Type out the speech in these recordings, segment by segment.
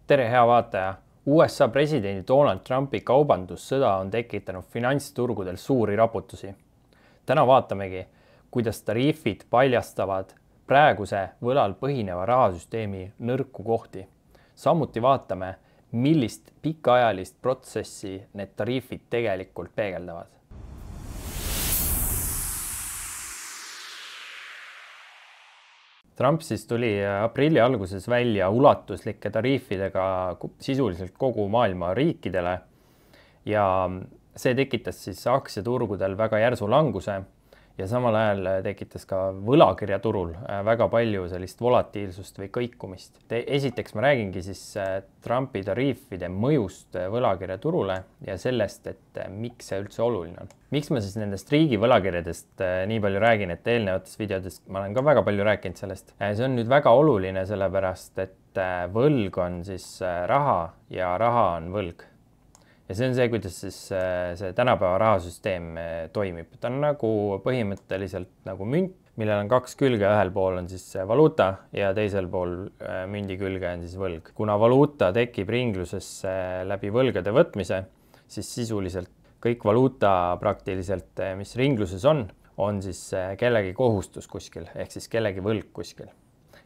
Tere, hea vaataja! USA presidendi Donald Trumpi kaubandussõda on tekitanud finantsturgudel suuri raputusi. Täna vaatamegi, kuidas tariifid paljastavad praeguse võlal põhineva rahasüsteemi nõrku kohti. Samuti vaatame, millist pikaajalist protsessi need tariifid tegelikult peegeldavad. Trump siis tuli aprilli alguses välja ulatuslike tariifidega sisuliselt kogu maailma riikidele ja see tekitas siis aktsiaturgudel väga järsu languse ja samal ajal tekitas ka võlakirjaturul väga palju sellist volatiilsust või kõikumist. Esiteks ma räägingi siis Trumpi tariifide mõjust võlakirjaturule ja sellest, et miks see üldse oluline on. Miks ma siis nendest riigi võlakirjadest nii palju räägin, et eelnevates videodes ma olen ka väga palju rääkinud sellest. See on nüüd väga oluline sellepärast, et võlg on siis raha ja raha on võlg. Ja see on see, kuidas siis see tänapäeva rahasüsteem toimib. Ta on nagu põhimõtteliselt nagu münt, millel on kaks külge, ühel pool on siis valuuta ja teisel pool mündi külge on siis võlg. Kuna valuuta tekib ringlusesse läbi võlgade võtmise, siis sisuliselt kõik valuuta praktiliselt, mis ringluses on siis kellegi kohustus kuskil, ehk siis kellegi võlg kuskil.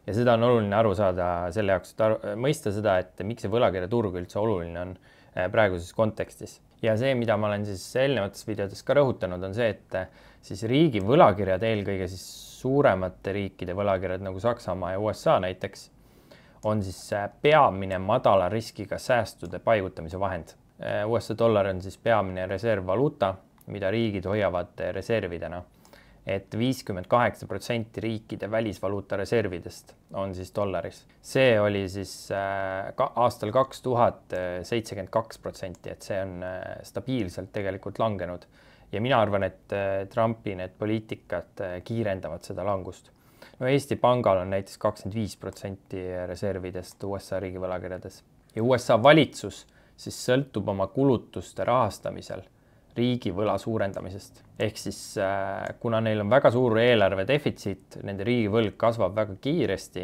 Ja seda on oluline aru saada selle jaoks, et mõista seda, et miks see võlakirjaturg üldse oluline on praeguses kontekstis. Ja see, mida ma olen siis eelnevates videodes ka rõhutanud, on see, et siis riigi võlakirjad, eelkõige siis suuremate riikide võlakirjad nagu Saksamaa ja USA näiteks, on siis peamine madala riskiga säästude paigutamise vahend. USA dollar on siis peamine reservvaluuta, mida riigid hoiavad reservidena. Et 58% riikide välisvaluuta reservidest on siis dollaris. See oli siis aastal 2000 72%, et see on stabiilselt tegelikult langenud. Ja mina arvan, et Trumpi need poliitikad kiirendavad seda langust. No Eesti pangal on näiteks 25% reservidest USA riigi võlakirjades. Ja USA valitsus siis sõltub oma kulutuste rahastamisel riigi võla suurendamisest. Ehk siis, kuna neil on väga suur eelarve defitsiit, nende riigi võlg kasvab väga kiiresti,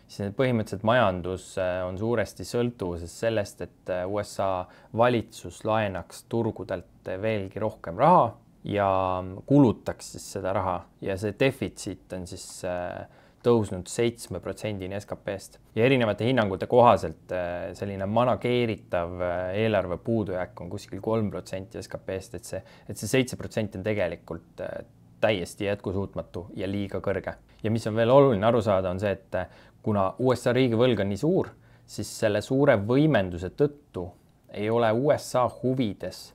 siis põhimõtteliselt majandus on suuresti sõltuvuses sellest, et USA valitsus laenaks turgudelt veelgi rohkem raha ja kulutaks siis seda raha. Ja see defitsiit on siis tõusnud 7%-ni SKP-st. Ja erinevate hinnangute kohaselt selline manageeritav eelarve puudujääk on kuskil 3% SKP-st, et see 7% on tegelikult täiesti jätkusuutmatu ja liiga kõrge. Ja mis on veel oluline aru saada, on see, et kuna USA riigi võlg on nii suur, siis selle suure võimenduse tõttu ei ole USA huvides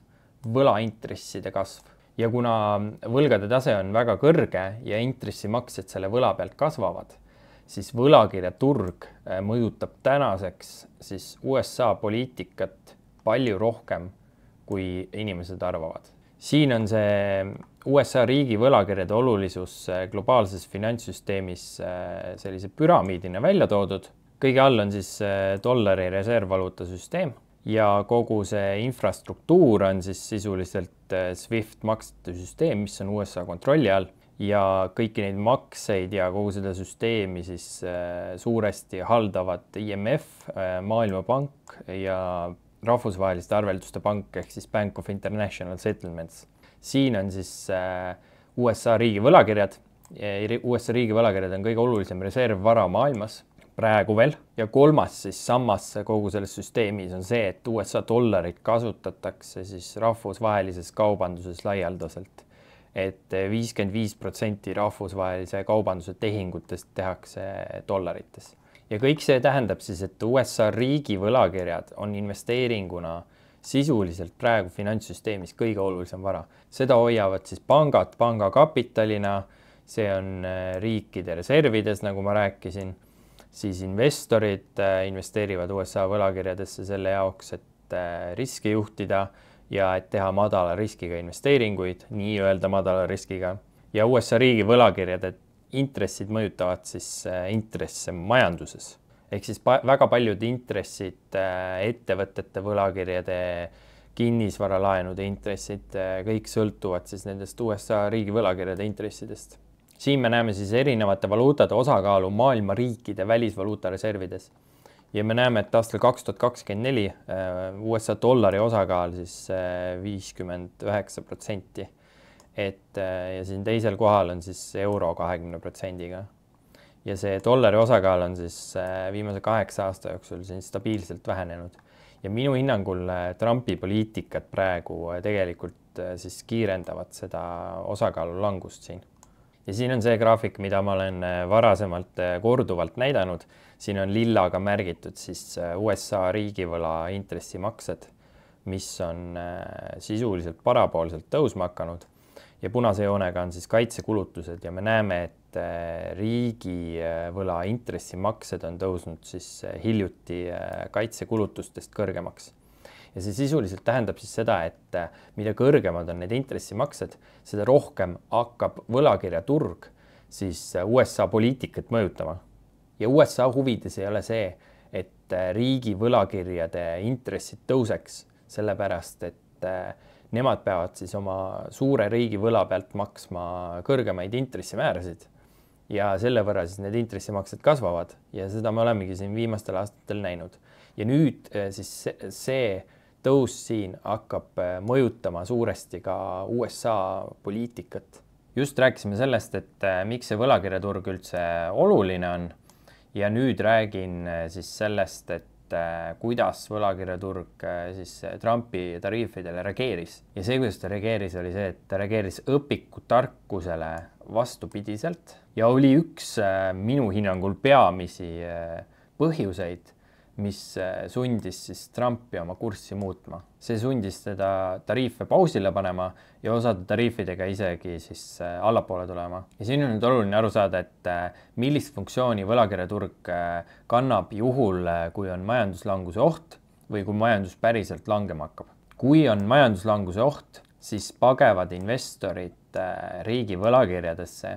võlaintresside kasv. Ja kuna võlgade tase on väga kõrge ja intressimaksed selle võla pealt kasvavad, siis võlakirjaturg mõjutab tänaseks siis USA poliitikat palju rohkem, kui inimesed arvavad. Siin on see USA riigi võlakirjade olulisus globaalses finantssüsteemis sellise püramiidina välja toodud. Kõige all on siis dollari reservvaluuta süsteem. Ja kogu see infrastruktuur on siis sisuliselt SWIFT maksete süsteem, mis on USA kontrolli all ja kõiki neid makseid ja kogu seda süsteemi siis suuresti haldavad IMF, Maailmapank ja rahvusvaheliste arvelduste pank ehk siis Bank of International Settlements. Siin on siis USA riigi võlakirjad. USA riigi võlakirjad on kõige olulisem reservvara maailmas praegu veel. Ja kolmas siis sammas kogu selles süsteemis on see, et USA dollarit kasutatakse siis rahvusvahelises kaubanduses laialdaselt. Et 55% rahvusvahelise kaubanduse tehingutest tehakse dollarites. Ja kõik see tähendab siis, et USA riigi võlakirjad on investeeringuna sisuliselt praegu finantssüsteemis kõige olulisem vara. Seda hoiavad siis pangad pangakapitalina, see on riikide reservides, nagu ma rääkisin. Siis investorid investeerivad USA võlakirjadesse selle jaoks, et riske juhtida ja et teha madala riskiga investeeringuid, nii-öelda madala riskiga. Ja USA riigi võlakirjade intressid mõjutavad siis intresse majanduses. Ehk siis väga paljud intressid, ettevõtete võlakirjade, kinnisvaralaenude intressid, kõik sõltuvad siis nendest USA riigi võlakirjade intressidest. Siin me näeme siis erinevate valuutade osakaalu maailma riikide välisvaluuta reservides. ja me näeme, et aastal 2024 USA dollari osakaal siis 59%. Ja siin teisel kohal on siis euro 20%-ga. Ja see dollari osakaal on siis viimase 8 aasta jooksul siin stabiilselt vähenenud. Ja minu hinnangul Trumpi poliitikat praegu tegelikult siis kiirendavad seda osakaalu langust siin. Ja siin on see graafik, mida ma olen varasemalt korduvalt näidanud. Siin on lillaga märgitud siis USA riigivõla intressimaksed, mis on sisuliselt parapoolselt tõusma hakanud. Ja punase joonega on siis kaitsekulutused ja me näeme, et riigivõla intressimaksed on tõusnud siis hiljuti kaitsekulutustest kõrgemaks. Ja see sisuliselt tähendab siis seda, et mida kõrgemad on need intressimaksed, seda rohkem hakkab võlakirjaturg siis USA poliitikat mõjutama. Ja USA huvides ei ole see, et riigi võlakirjade intressid tõuseks, sellepärast et nemad peavad siis oma suure riigi võla pealt maksma kõrgemaid intressimäärasid ja selle võrra siis need intressimaksed kasvavad ja seda me olemegi siin viimastel aastatel näinud. Ja nüüd siis see tõus siin hakkab mõjutama suuresti ka USA poliitikat. Just rääkisime sellest, et miks see võlakirjaturg üldse oluline on ja nüüd räägin siis sellest, et kuidas võlakirjaturg siis Trumpi tariifidele reageeris. Ja see, kuidas ta reageeris, oli see, et ta reageeris õpikutarkusele vastupidiselt ja oli üks minu hinnangul peamisi põhjuseid, mis sundis siis Trumpi oma kurssi muutma. See sundis teda tariife pausile panema ja osade tariifidega isegi siis allapoole tulema. Ja siin on nüüd oluline aru saada, et millist funktsiooni võlakirjaturg kannab juhul, kui on majanduslanguse oht või kui majandus päriselt langema hakkab. Kui on majanduslanguse oht, siis pagevad investorid riigi võlakirjadesse,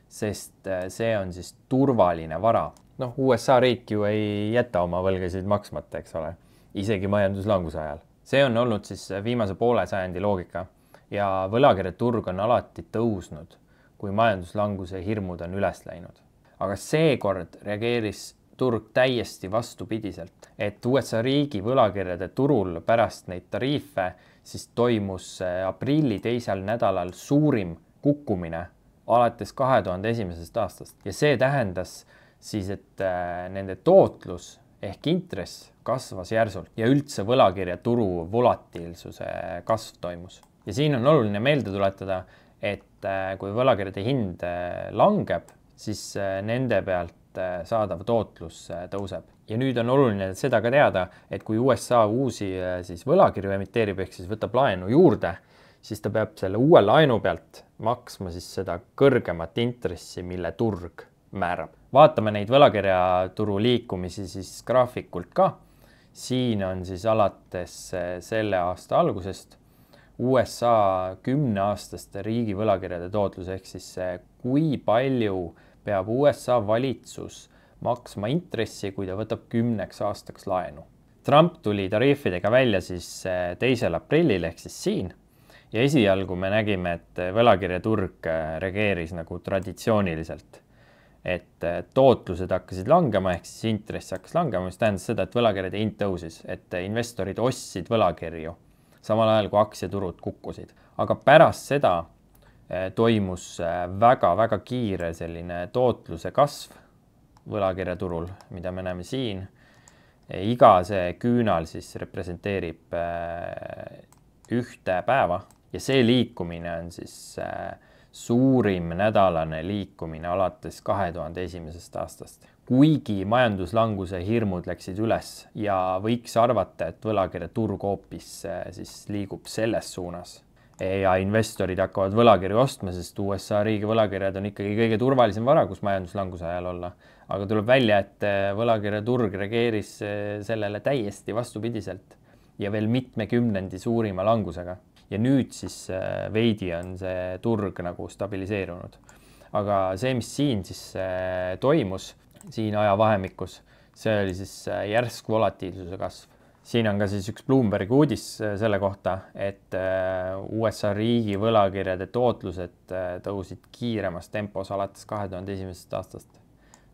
sest see on siis turvaline vara. USA riik ju ei jäta oma võlgasid maksmata, eks ole, isegi majanduslanguse ajal. See on olnud siis viimase poole sajandi loogika ja võlakirjaturg on alati tõusnud, kui majanduslanguse hirmud on üles läinud. Aga seekord reageeris turg täiesti vastupidiselt, et USA riigi võlakirjade turul pärast neid tariife siis toimus aprilli teisel nädalal suurim kukkumine alates 2001. aastast ja see tähendas siis, et nende tootlus ehk intress kasvas järsult ja üldse võlakirjaturu volatiilsuse kasv toimus. Ja siin on oluline meelde tuletada, et kui võlakirjade hind langeb, siis nende pealt saadav tootlus tõuseb. Ja nüüd on oluline seda ka teada, et kui USA uusi siis võlakirju emiteerib, ehk siis võtab laenu juurde, siis ta peab selle uue laenu pealt maksma siis seda kõrgemat intressi, mille turg määrab. Vaatame neid võlakirjaturu liikumisi siis graafikult ka. Siin on siis alates selle aasta algusest USA 10-aastaste riigi võlakirjade tootlus, ehk siis kui palju peab USA valitsus maksma intressi, kui ta võtab 10 aastaks laenu. Trump tuli tariifidega välja siis 2. aprillil ehk siis siin ja esialgu me nägime, et võlakirjaturg reageeris nagu traditsiooniliselt. Et tootlused hakkasid langema, ehk siis intress hakkas langema, mis tähendas seda, et võlakirjade hind tõusis, et investorid ostsid võlakirju, samal ajal kui aktsiaturud kukkusid. Aga pärast seda toimus väga-väga kiire selline tootluse kasv võlakirjaturul, mida me näeme siin. Iga see küünal siis representeerib ühte päeva ja see liikumine on siis suurim nädalane liikumine alates 2001. aastast. Kuigi majanduslanguse hirmud läksid üles ja võiks arvata, et võlakirjaturg hoopis siis liigub selles suunas. Ja investorid hakkavad võlakirju ostma, sest USA riigi võlakirjad on ikkagi kõige turvalisem vara, kus majanduslanguse ajal olla. Aga tuleb välja, et võlakirjaturg reageeris sellele täiesti vastupidiselt ja veel mitmekümnendi suurima langusega. Ja nüüd siis veidi on see turg nagu stabiliseerunud. Aga see, mis siin siis toimus, siin ajavahemikus, see oli siis järsk volatiilsuse kasv. Siin on ka siis üks Bloombergi uudis selle kohta, et USA riigi võlakirjade tootlused tõusid kiiremas tempos alates 2001. aastast.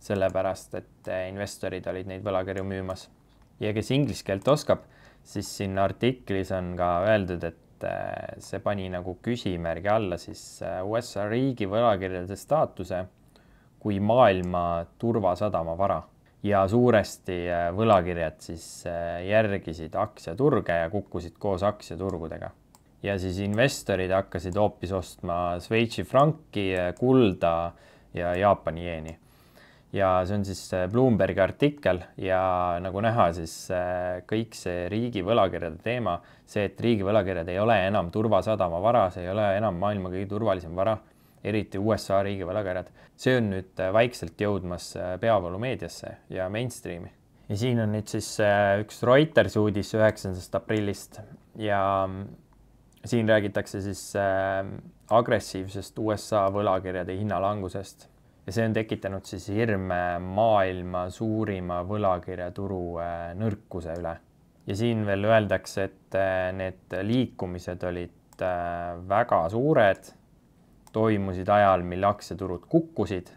sellepärast et investorid olid neid võlakirju müümas. Ja kes inglise keelt oskab, siis siin artiklis on ka öeldud, et see pani nagu küsimärgi alla siis USA riigi võlakirjade staatuse kui maailma turvasadama vara. Ja suuresti võlakirjad siis järgisid aktsiaturge ja kukkusid koos aktsiaturgudega. Ja siis investorid hakkasid hoopis ostma Šveitsi franki, kulda ja Jaapani jeeni. Ja see on siis Bloombergi artikkel ja nagu näha, siis kõik see riigi võlakirjade teema, see, et riigi võlakirjad ei ole enam turvasadama vara, see ei ole enam maailma kõige turvalisem vara, eriti USA riigi võlakirjad. See on nüüd vaikselt jõudmas peavoolumeediasse ja mainstreami. Ja siin on nüüd siis üks Reuters uudis 9. aprillist ja siin räägitakse siis agressiivsest USA võlakirjade hinnalangusest. Ja see on tekitanud siis hirme maailma suurima võlakirjaturu nõrkuse üle. Ja siin veel öeldakse, et need liikumised olid väga suured, toimusid ajal, mil aktsiaturud kukkusid.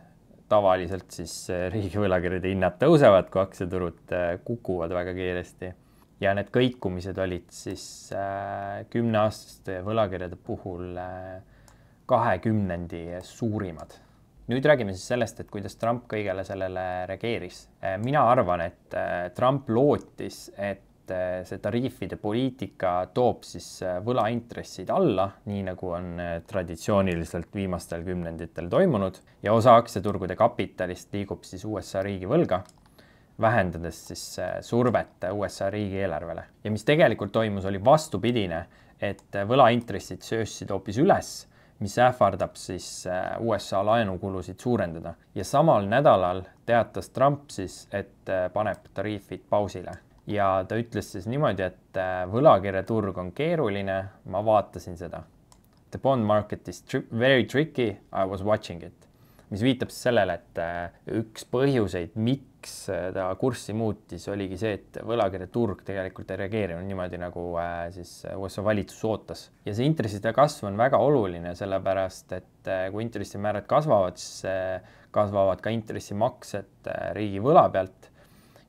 Tavaliselt siis riigi võlakirjade hinnad tõusevad, kui aktsiaturud kukuvad väga kiiresti. Ja need kõikumised olid siis 10-aastaste võlakirjade puhul 20 suurimad. Nüüd räägime siis sellest, et kuidas Trump kõigele sellele reageeris. Mina arvan, et Trump lootis, et see tariifide poliitika toob siis võlaintressid alla, nii nagu on traditsiooniliselt viimastel kümnenditel toimunud ja osa aktsiaturgude kapitalist liigub siis USA riigi võlga, vähendades siis survet USA riigi eelarvele. Ja mis tegelikult toimus, oli vastupidine, et võlaintressid söösid hoopis üles, mis ähvardab siis USA laenukulusid suurendada. Ja samal nädalal teatas Trump siis, et paneb tariifid pausile. Ja ta ütles siis niimoodi, et võlakirjaturg on keeruline, ma vaatasin seda. The bond market is very tricky, I was watching it. Mis viitab siis sellele, et üks põhjuseid, miks ta kurssi muutis, oligi see, et võlakirjaturg tegelikult ei reageerinud niimoodi, nagu siis USA valitsus ootas. Ja see intresside kasv on väga oluline, sellepärast, et kui intressimäärad kasvavad, siis kasvavad ka intressimaksed riigi võla pealt.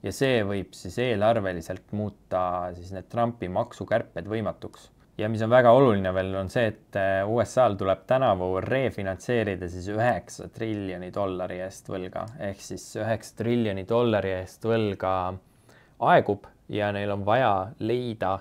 Ja see võib siis eelarveliselt muuta siis need Trumpi maksukärped võimatuks. Ja mis on väga oluline veel on see, et USA-l tuleb tänavu refinantseerida siis $9 triljoni eest võlga. Ehk siis $9 triljoni eest võlga aegub ja neil on vaja leida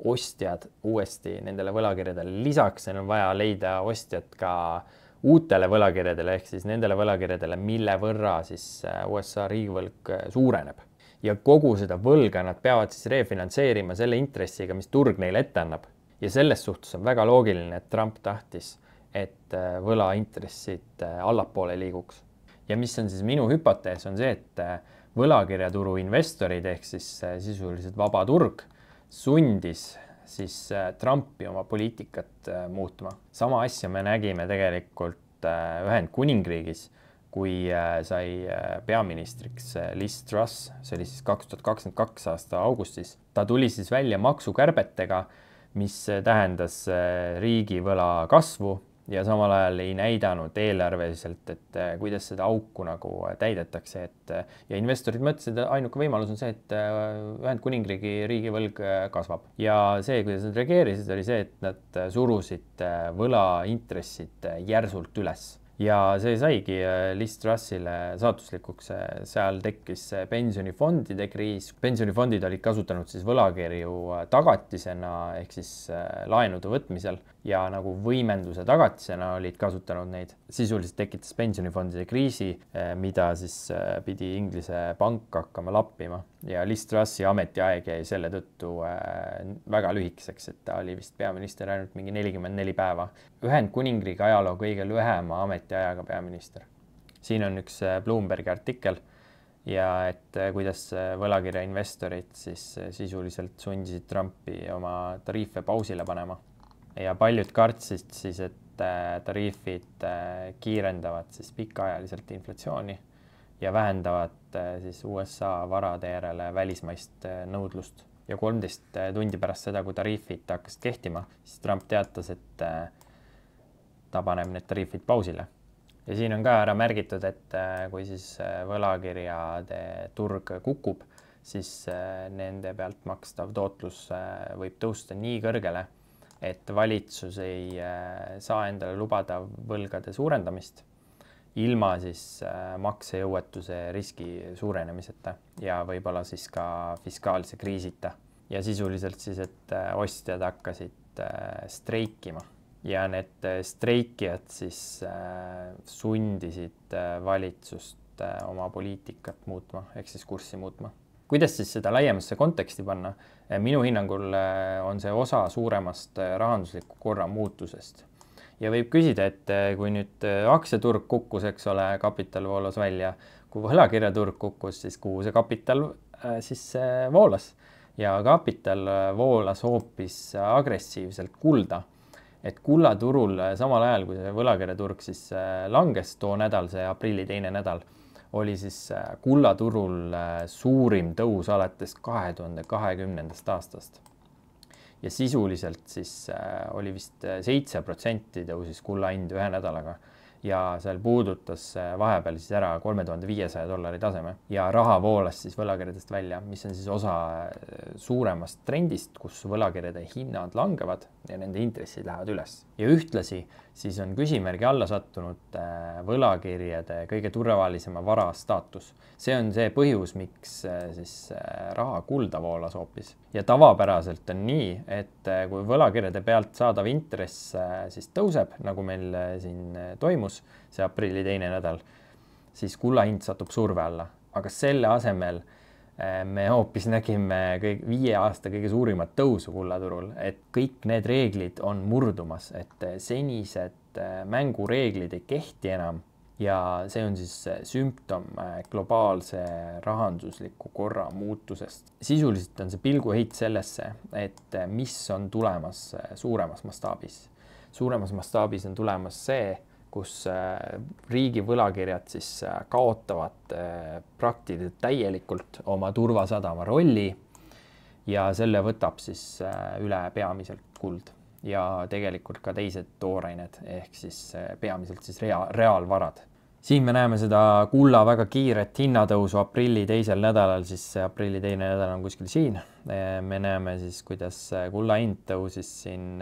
ostjad uuesti nendele võlakirjadele. Lisaks neil on vaja leida ostjad ka uutele võlakirjadele ehk siis nendele võlakirjadele, mille võrra siis USA riigivõlg suureneb. Ja kogu seda võlga nad peavad siis refinantseerima selle intressiga, mis turg neile ette annab. Ja selles suhtes on väga loogiline, et Trump tahtis, et võlaintressid allapoole liiguks. Ja mis on siis minu hüpotees, on see, et võlakirjaturu investorid ehk siis sisuliselt vaba turg sundis siis Trumpi oma poliitikat muutma. Sama asja me nägime tegelikult Ühendkuningriigis, kui sai peaministriks Liz Truss, see oli siis 2022 aasta augustis. Ta tuli siis välja maksukärbetega, mis tähendas riigivõla kasvu ja samal ajal ei näidanud eelarveliselt, et kuidas seda auku nagu täidetakse. Ja investorid mõtlesid, et ainuke võimalus on see, et Ühendkuningriigi riigivõlg kasvab. Ja see, kuidas nad reageerisid, oli see, et nad surusid võlaintressid järsult üles. Ja see saigi Liz Trussile saatuslikuks, seal tekkis pensionifondide kriis. Pensionifondid olid kasutanud siis võlakirju tagatisena ehk siis laenude võtmisel ja nagu võimenduse tagatisena olid kasutanud neid. Sisuliselt tekitas pensionifondide kriisi, mida siis pidi Inglise pank hakkama lappima. Ja Liz Trussi ametiaeg jäi selle tõttu väga lühikeseks, et ta oli vist peaminister ainult mingi 44 päeva. Ühendkuningriigi ajaloo kõige lühema ametiajaga peaminister. Siin on üks Bloombergi artikkel ja et kuidas võlakirja investorid siis sisuliselt sundisid Trumpi oma tariife pausile panema. Ja paljud kartsid siis, et tariifid kiirendavad siis pikaajaliselt inflatsiooni ja vähendavad siis USA varade järele välismaist nõudlust. Ja 13 tundi pärast seda, kui tariifid hakkasid kehtima, siis Trump teatas, et ta paneb need tariifid pausile. ja siin on ka ära märgitud, et kui siis võlakirjade turg kukub, siis nende pealt makstav tootlus võib tõusta nii kõrgele, et valitsus ei saa endale lubada võlgade suurendamist ilma siis maksejõuetuse riski suurenemiseta ja võib-olla siis ka fiskaalse kriisita. Ja sisuliselt siis, et ostjad hakkasid streikima ja need streikijad siis sundisid valitsust oma poliitikat muutma, ehk siis kurssi muutma. Kuidas siis seda laiemasse konteksti panna? Minu hinnangul on see osa suuremast rahandusliku korra muutusest. Ja võib küsida, et kui nüüd aktsiaturg kukkus, eks ole, kapital voolas välja, kui võlakirjaturg kukkus, siis kuhu see kapital siis voolas? Ja kapital voolas hoopis agressiivselt kulda. Et kullaturul samal ajal, kui see võlakirjaturg siis langes too nädal, see aprilli teine nädal, oli siis kullaturul suurim tõus alates 2020. aastast. Ja sisuliselt siis oli vist 7% tõusis kulla hind ühe nädalaga ja seal puudutas vahepeal siis ära $3500 taseme ja raha voolas siis võlakirjadest välja, mis on siis osa suuremast trendist, kus võlakirjade hinnad langevad ja nende intressid lähevad üles. Ja ühtlasi siis on küsimärgi alla sattunud võlakirjade kõige turvalisema vara staatus. See on see põhjus, miks siis raha kulda voolas hoopis. Ja tavapäraselt on nii, et kui võlakirjade pealt saadav intress siis tõuseb, nagu meil siin toimus, see aprilli teine nädal, siis kulla hind satub surve alla. Aga selle asemel me hoopis nägime 5 aasta kõige suurimat tõusu kullaturul, et kõik need reeglid on murdumas, et senised mängureeglid ei kehti enam ja see on siis sümptom globaalse rahandusliku korra muutusest. Sisuliselt on see pilguheit sellesse, et mis on tulemas suuremas mastaabis. Suuremas mastaabis on tulemas see, kus riigi võlakirjad siis kaotavad praktiliselt täielikult oma turvasadama rolli ja selle võtab siis üle peamiselt kuld ja tegelikult ka teised toorained ehk siis peamiselt siis reaalvarad. Siin me näeme seda kulla väga kiiret hinnatõusu aprilli teisel nädalal, siis aprilli teine nädal on kuskil siin. Me näeme siis, kuidas kulla hind tõusis siin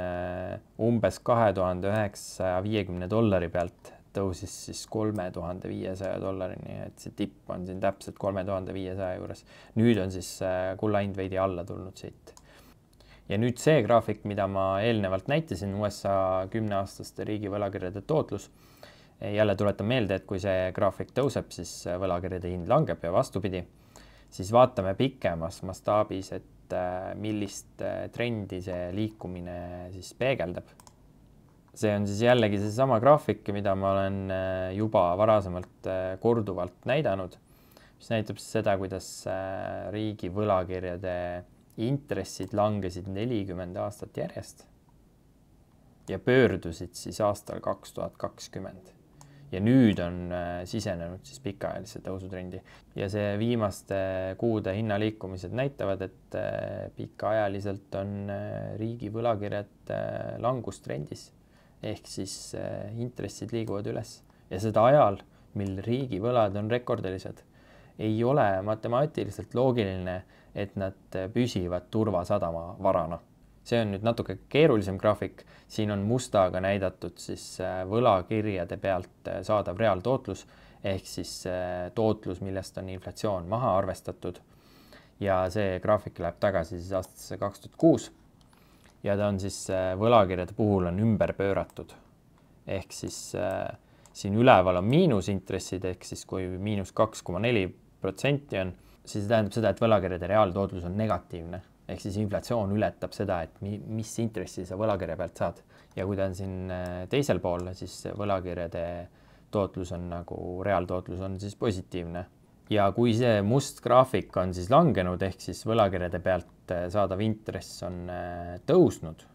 umbes $2950 pealt, tõusis siis $3500, et see tipp on siin täpselt 3500 juures. Nüüd on siis kulla hind veidi alla tulnud siit. Ja nüüd see graafik, mida ma eelnevalt näitasin, USA 10-aastaste riigi võlakirjade tootlus, jälle tuletan meelde, et kui see graafik tõuseb, siis võlakirjade hind langeb ja vastupidi, siis vaatame pikemas mastaabis, et millist trendi see liikumine siis peegeldab. See on siis jällegi seesama graafik, mida ma olen juba varasemalt korduvalt näidanud, mis näitab seda, kuidas riigi võlakirjade intressid langesid 40 aastat järjest ja pöördusid siis aastal 2020. Ja nüüd on sisenenud siis pikaajalise tõusutrendi. Ja see viimaste kuude hinnaliikumised näitavad, et pikaajaliselt on riigi võlakirjad langustrendis. Ehk siis intressid liiguvad üles. Ja seda ajal, mil riigi võlad on rekordilised, ei ole matemaatiliselt loogiline, et nad püsivad turvasadama varana. See on nüüd natuke keerulisem graafik, siin on mustaga näidatud siis võlakirjade pealt saadav reaaltootlus, ehk siis tootlus, millest on inflatsioon maha arvestatud. Ja see graafik läheb tagasi siis aastasse 2006 ja ta on siis võlakirjade puhul on ümber pööratud. Ehk siis siin üleval on miinusintressid, ehk siis kui -2,4% on, siis tähendab seda, et võlakirjade reaaltootlus on negatiivne. Ehk siis inflatsioon ületab seda, et mis intressi sa võlakirja pealt saad. Ja kui ta on siin teisel pool, siis võlakirjade tootlus on nagu reaaltootlus on siis positiivne. Ja kui see must graafik on siis langenud, ehk siis võlakirjade pealt saadav intress on tõusnud,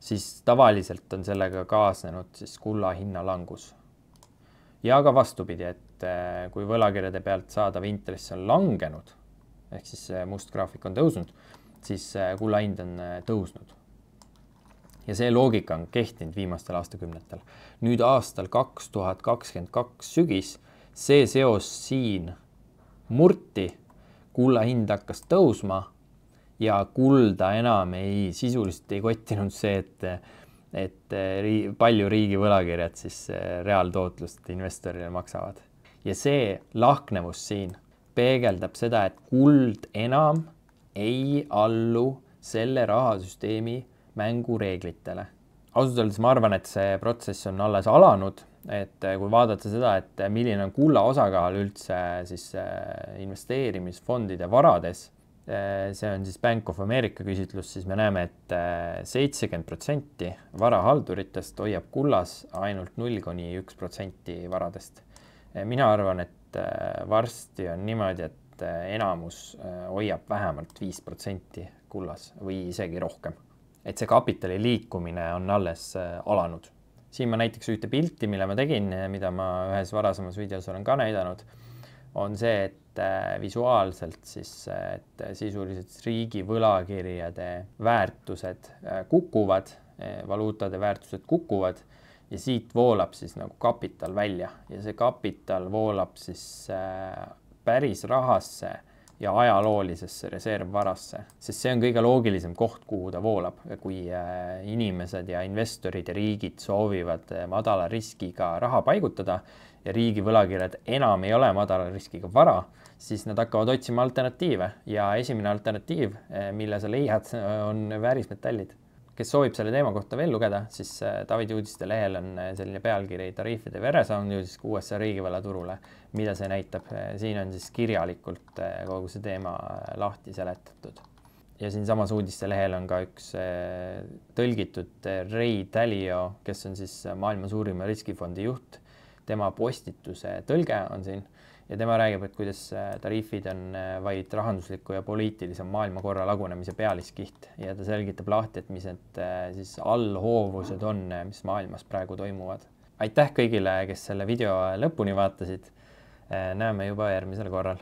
siis tavaliselt on sellega kaasnenud siis kulla hinna langus. Ja ka vastupidi, et kui võlakirjade pealt saadav intress on langenud, ehk siis must graafik on tõusnud, siis kulla hind on tõusnud. ja see loogika on kehtinud viimastel aastakümnetel. Nüüd aastal 2022 sügis see seos siin murti, kulla hind hakkas tõusma ja kulda enam sisuliselt ei kottinud see, et palju riigi võlakirjad siis reaaltootlust investorile maksavad. Ja see lahknevus siin peegeldab seda, et kuld enam ei allu selle rahasüsteemi mängureeglitele. Ausalt öeldes ma arvan, et see protsess on alles alanud, et kui vaadata seda, et milline on kulla osakaal üldse siis investeerimisfondide varades, see on siis Bank of America küsitlus, siis me näeme, et 70% varahalduritest hoiab kullas ainult 0–1% varadest. Mina arvan, et varsti on niimoodi, et enamus hoiab vähemalt 5% kullas või isegi rohkem. Et see kapitali liikumine on alles alanud. Siin ma näiteks ühte pilti, mille ma tegin, mida ma ühes varasemas videos olen ka näidanud, on see, et visuaalselt siis, et sisuliselt riigi võlakirjade väärtused kukuvad, valuutade väärtused kukuvad ja siit voolab siis nagu kapital välja ja see kapital voolab siis päris rahasse ja ajaloolisesse reservvarasse, sest see on kõige loogilisem koht, kuhu ta voolab, kui inimesed ja investorid ja riigid soovivad madala riskiga raha paigutada ja riigi võlakirjad enam ei ole madala riskiga vara, siis nad hakkavad otsima alternatiive ja esimene alternatiiv, mille sa leiad, on väärismetallid. Kes soovib selle teema kohta veel lugeda, siis Davidi uudiste lehel on selline pealkiri tariifide veresaun jõudis USA riigivõlaturule, mida see näitab. Siin on siis kirjalikult kogu see teema lahti seletatud. Ja siin samas uudiste lehel on ka üks tõlgitud Ray Dalio, kes on siis maailma suurima riskifondi juht. Tema postituse tõlge on siin ja tema räägib, et kuidas tariifid on vaid rahandusliku ja poliitilise maailmakorra lagunemise pealiskiht ja ta selgitab lahti, et mis need siis allhoovused on, mis maailmas praegu toimuvad. Aitäh kõigile, kes selle video lõpuni vaatasid. Näeme juba järgmisel korral.